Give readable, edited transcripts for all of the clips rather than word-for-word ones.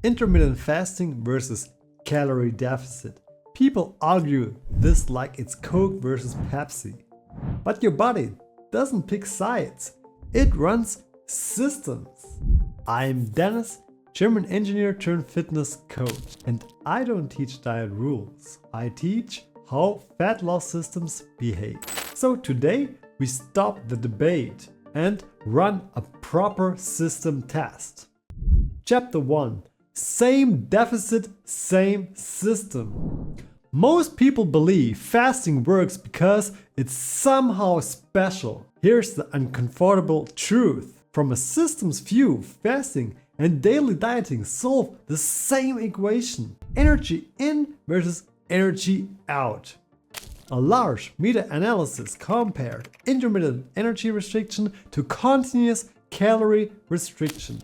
Intermittent fasting versus calorie deficit. People argue this like it's Coke versus Pepsi. But your body doesn't pick sides. It runs systems. I'm Dennis, German engineer turned fitness coach, and I don't teach diet rules. I teach how fat loss systems behave. So today we stop the debate and run a proper system test. Chapter 1. Same deficit, same system. Most people believe fasting works because it's somehow special. Here's the uncomfortable truth. From a systems view, fasting and daily dieting solve the same equation. Energy in versus energy out. A large meta-analysis compared intermittent energy restriction to continuous calorie restriction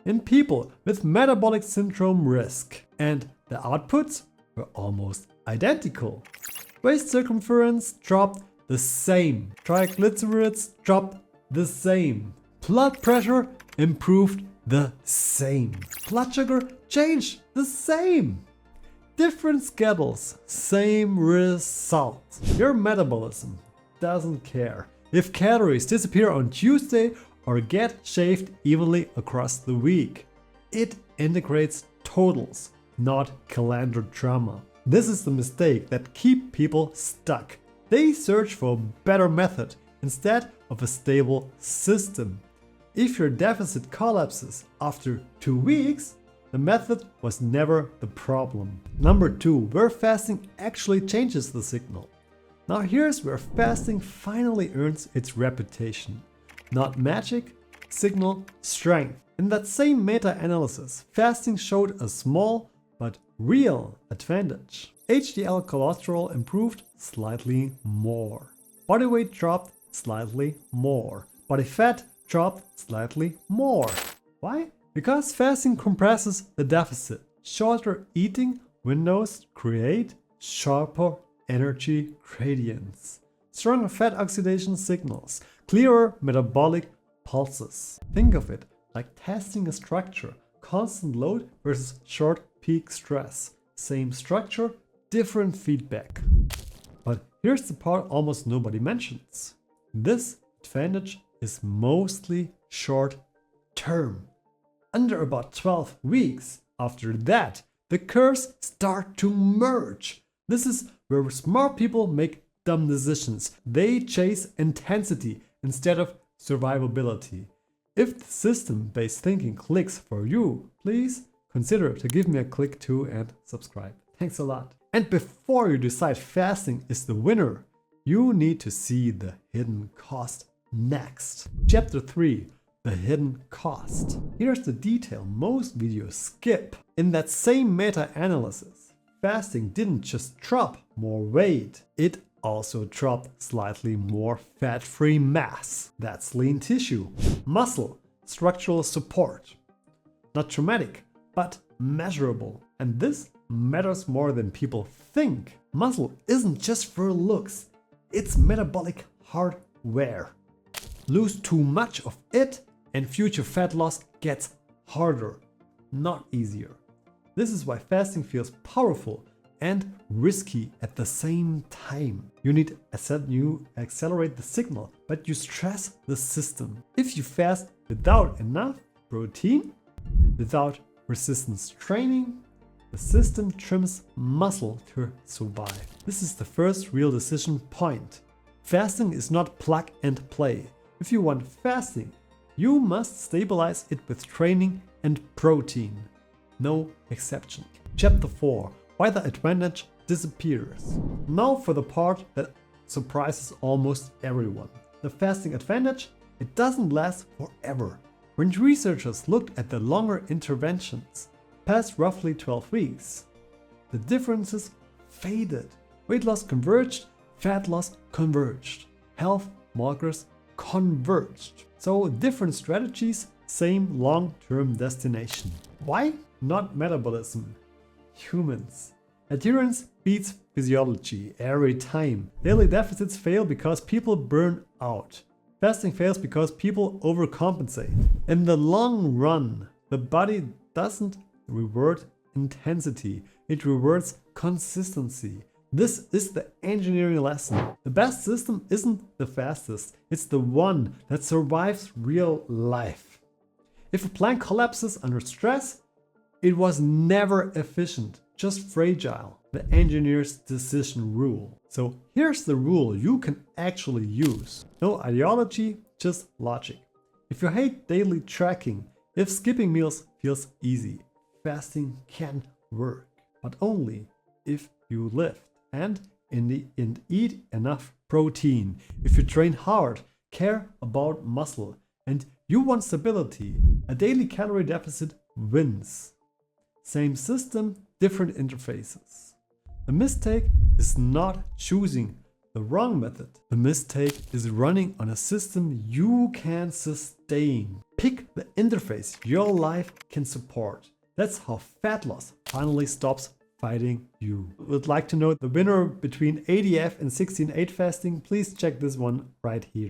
in people with metabolic syndrome risk, and the outputs were almost identical. Waist circumference dropped the same, triglycerides dropped the same, blood pressure improved the same, blood sugar changed the same. Different schedules, same results. Your metabolism doesn't care if calories disappear on Tuesday or get shaved evenly across the week. It integrates totals, not calendar drama. This is the mistake that keeps people stuck. They search for a better method instead of a stable system. If your deficit collapses after 2 weeks, the method was never the problem. Number 2, where fasting actually changes the signal. Now here's where fasting finally earns its reputation. Not magic, signal strength. In that same meta-analysis, fasting showed a small but real advantage. HDL cholesterol improved slightly more. Body weight dropped slightly more. Body fat dropped slightly more. Why? Because fasting compresses the deficit. Shorter eating windows create sharper energy gradients. Stronger fat oxidation signals, clearer metabolic pulses. Think of it like testing a structure, constant load versus short peak stress. Same structure, different feedback. But here's the part almost nobody mentions. This advantage is mostly short term. Under about 12 weeks after that, the curves start to merge. This is where smart people make dumb decisions. They chase intensity instead of survivability. If the system-based thinking clicks for you, please consider to give me a click too and subscribe. Thanks a lot. And before you decide fasting is the winner, you need to see the hidden cost next. Chapter 3. The hidden cost. Here's the detail most videos skip. In that same meta-analysis, fasting didn't just drop more weight, it also dropped slightly more fat-free mass. That's lean tissue, muscle, structural support. Not traumatic, but measurable. And this matters more than people think. Muscle isn't just for looks, it's metabolic hardware. Lose too much of it and future fat loss gets harder, not easier. This is why fasting feels powerful and risky at the same time. You need you accelerate the signal, but you stress the system. If you fast without enough protein, without resistance training, the system trims muscle to survive. This is the first real decision point. Fasting is not plug and play. If you want fasting, you must stabilize it with training and protein. No exception. Chapter 4. Why the advantage disappears. Now for the part that surprises almost everyone. The fasting advantage, it doesn't last forever. When researchers looked at the longer interventions, past roughly 12 weeks, the differences faded. Weight loss converged, fat loss converged. Health markers converged. So different strategies, same long-term destination. Why? Not metabolism. Humans. Adherence beats physiology every time. Daily deficits fail because people burn out. Fasting fails because people overcompensate. In the long run, the body doesn't reward intensity. It rewards consistency. This is the engineering lesson. The best system isn't the fastest. It's the one that survives real life. If a plan collapses under stress, it was never efficient, just fragile. The engineer's decision rule. So here's the rule you can actually use. No ideology, just logic. If you hate daily tracking, if skipping meals feels easy, fasting can work, but only if you lift and eat enough protein. If you train hard, care about muscle, and you want stability, a daily calorie deficit wins. Same system, different interfaces. The mistake is not choosing the wrong method. The mistake is running on a system you can sustain. Pick the interface your life can support. That's how fat loss finally stops fighting you. Would like to know the winner between ADF and 16/8 fasting? Please check this one right here.